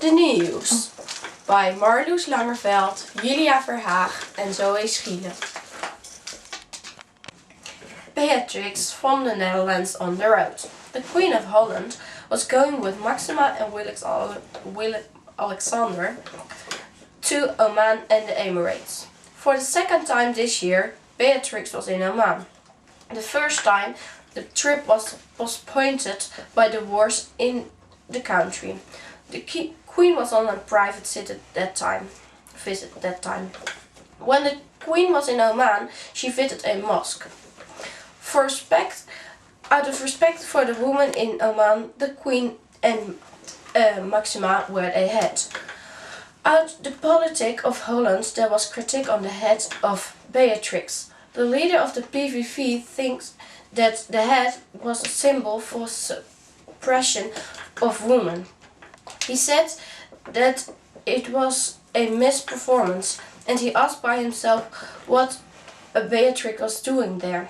De News by Marloes Langerveld, Julia Verhaag en Zoe Schiele. Beatrix from the Netherlands on the road. The Queen of Holland was going with Maxima and Willem-Alexander to Oman and the Emirates. For the second time this year, Beatrix was in Oman. The first time, the trip was postponed by the wars in the country. The Queen was on a private visit that time. When the Queen was in Oman, she visited a mosque. Out of respect for the woman in Oman, the Queen and Maxima wear a hat. Out the politics of Holland, there was critique on the head of Beatrix. The leader of the PVV thinks that the hat was a symbol for suppression of women. He said that it was a misperformance, and he asked by himself what Beatrix was doing there.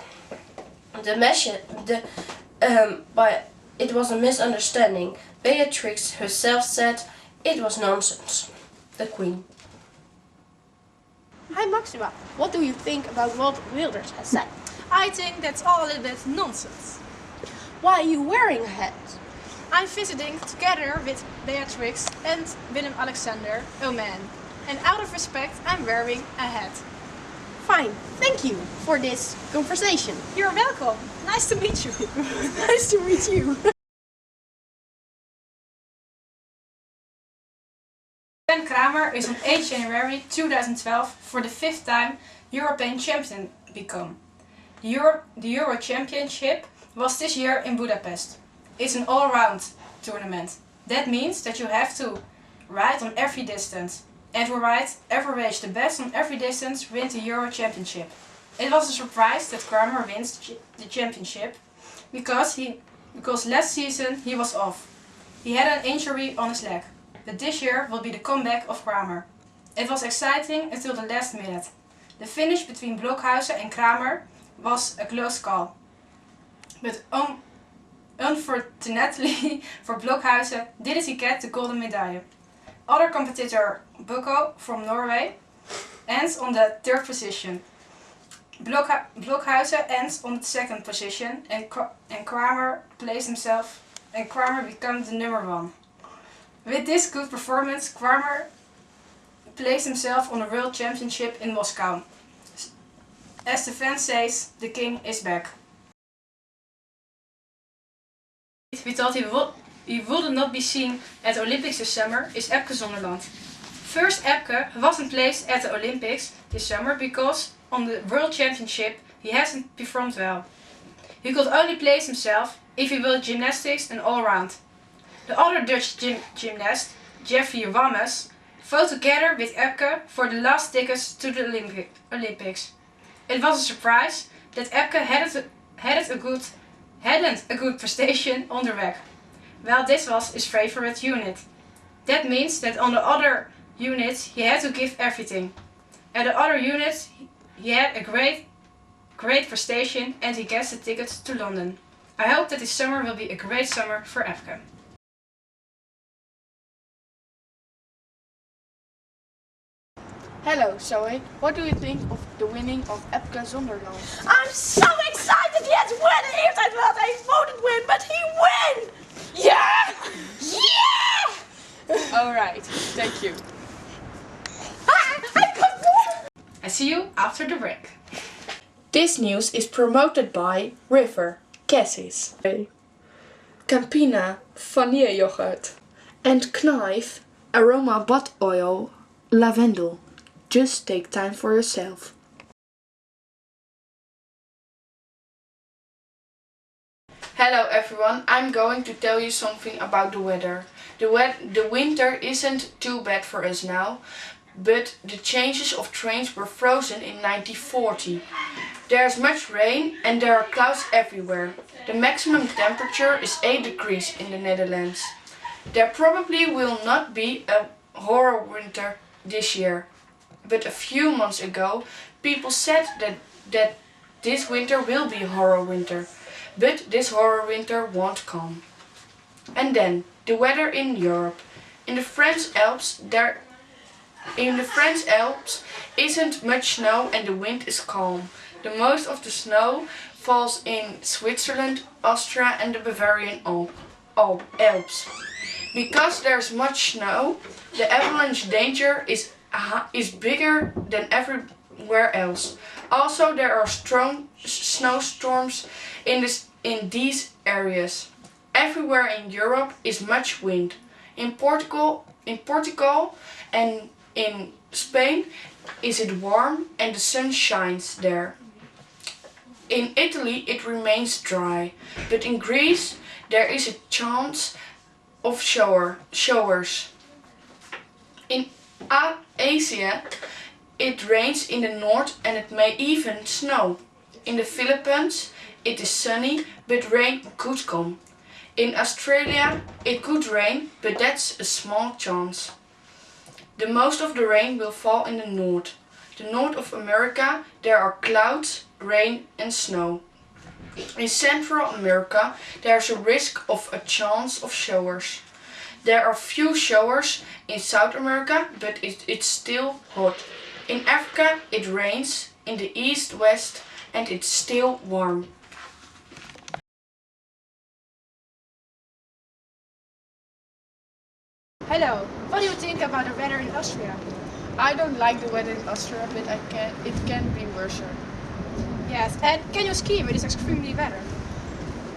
It was a misunderstanding. Beatrix herself said it was nonsense. The Queen. Hi Maxima, what do you think about what Wilders has said? I think that's all a little bit nonsense. Why are you wearing a hat? I'm visiting together with Beatrix and Willem-Alexander, Oman. And out of respect, I'm wearing a hat. Fine, thank you for this conversation. You're welcome. Nice to meet you. Nice to meet you. Ben Kramer is on 8 January 2012 for the 5th time European champion become. The Euro Championship was this year in Budapest. It's an all-round tournament. That means that you have to ride on every distance. And to ride every race the best on every distance wins the Euro Championship. It was a surprise that Kramer wins the championship because last season he was off. He had an injury on his leg. But this year will be the comeback of Kramer. It was exciting until the last minute. The finish between Blokhuizen and Kramer was a close call. But unfortunately for Blokhuizen didn't he get the golden medaille. Other competitor Bukko from Norway ends on the 3rd position. Blokhuizen ends on the 2nd position and Kramer placed himself and Kramer becomes the number 1. With this good performance, Kramer placed himself on the World Championship in Moscow. As the fan says, the king is back. We thought he would not be seen at the Olympics this summer is Epke Zonderland. First, Epke wasn't placed at the Olympics this summer because on the World Championship he hasn't performed well. He could only place himself if he will gymnastics and all-round. The other Dutch gymnast, Jeffrey Wammes, fought together with Epke for the last tickets to the Olympics. It was a surprise that Epke hadn't a good prestation on the rack. Well, this was his favorite unit. That means that on the other units he had to give everything. At the other units he had a great prestation and he gets the tickets to London. I hope that this summer will be a great summer for Epke. Hello Zoe, what do you think of the winning of Epke Zonderland? I'm so excited! Yes, when eerst I thought I voted win, but he win! Yeah! Yeah! Alright, thank you. I see you after the break. This news is promoted by River, Cassis, Campina, vanilleyoghurt, and Knife, aroma bud oil, lavendel. Just take time for yourself. Hello everyone, I'm going to tell you something about the weather. The winter isn't too bad for us now, but the changes of trains were frozen in 1940. There's much rain and there are clouds everywhere. The maximum temperature is 8 degrees in the Netherlands. There probably will not be a horror winter this year. But a few months ago, people said that this winter will be a horror winter. But this horror winter won't come. And then, the weather in Europe. In the French Alps isn't much snow and the wind is calm. The most of the snow falls in Switzerland, Austria and the Bavarian Alps. Because there's much snow, the avalanche danger is bigger than everywhere else. Also, there are strong snowstorms in these areas. Everywhere in Europe is much wind. In Portugal and in Spain is it warm and the sun shines there. In Italy it remains dry, but in Greece there is a chance of showers. In Asia it rains in the north and it may even snow. In the Philippines it is sunny but rain could come. In Australia it could rain, but that's a small chance. The most of the rain will fall in the north. The north of America there are clouds, rain and snow. In Central America there's a risk of a chance of showers. There are few showers in South America, but it's still hot. In Africa it rains, in the east, west and it's still warm. Hello, what do you think about the weather in Austria? I don't like the weather in Austria, but it can be worse. Yes, and can you ski with this extremely weather?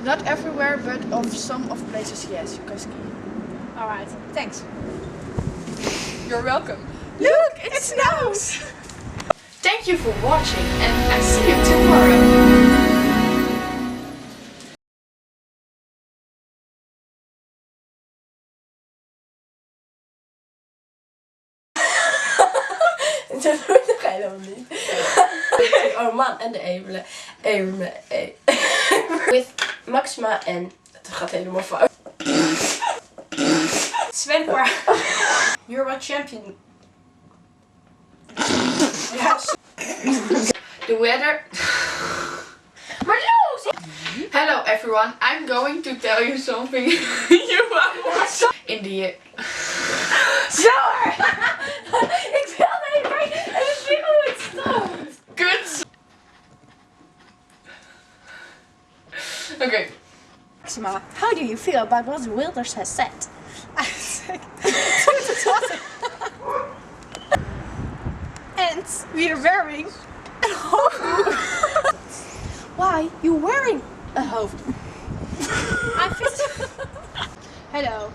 Not everywhere, but of some of places, yes, you can ski. Alright, thanks. You're welcome. Look, it snows! Thank you for watching and I see you tomorrow. Dat wordt nog helemaal niet. Oh man, en de Emelen. With Maxima en... Het gaat helemaal fout. Sven Kwa. You're a champion. Yes. The weather... Hello everyone, I'm going to tell you something in the... Zoer! Ik wilde even en ik zie hoe het stond. Good. Okay. Maxima, how do you feel about what Wilders has said? And we're wearing a hoofddoek. Why you wearing a hoofddoek? Hello.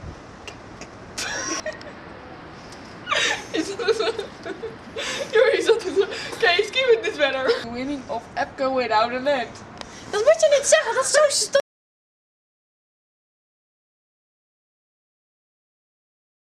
Can you ski with this weather? Winning of Epco without a net. Dat moet je niet zeggen, dat is zo stom.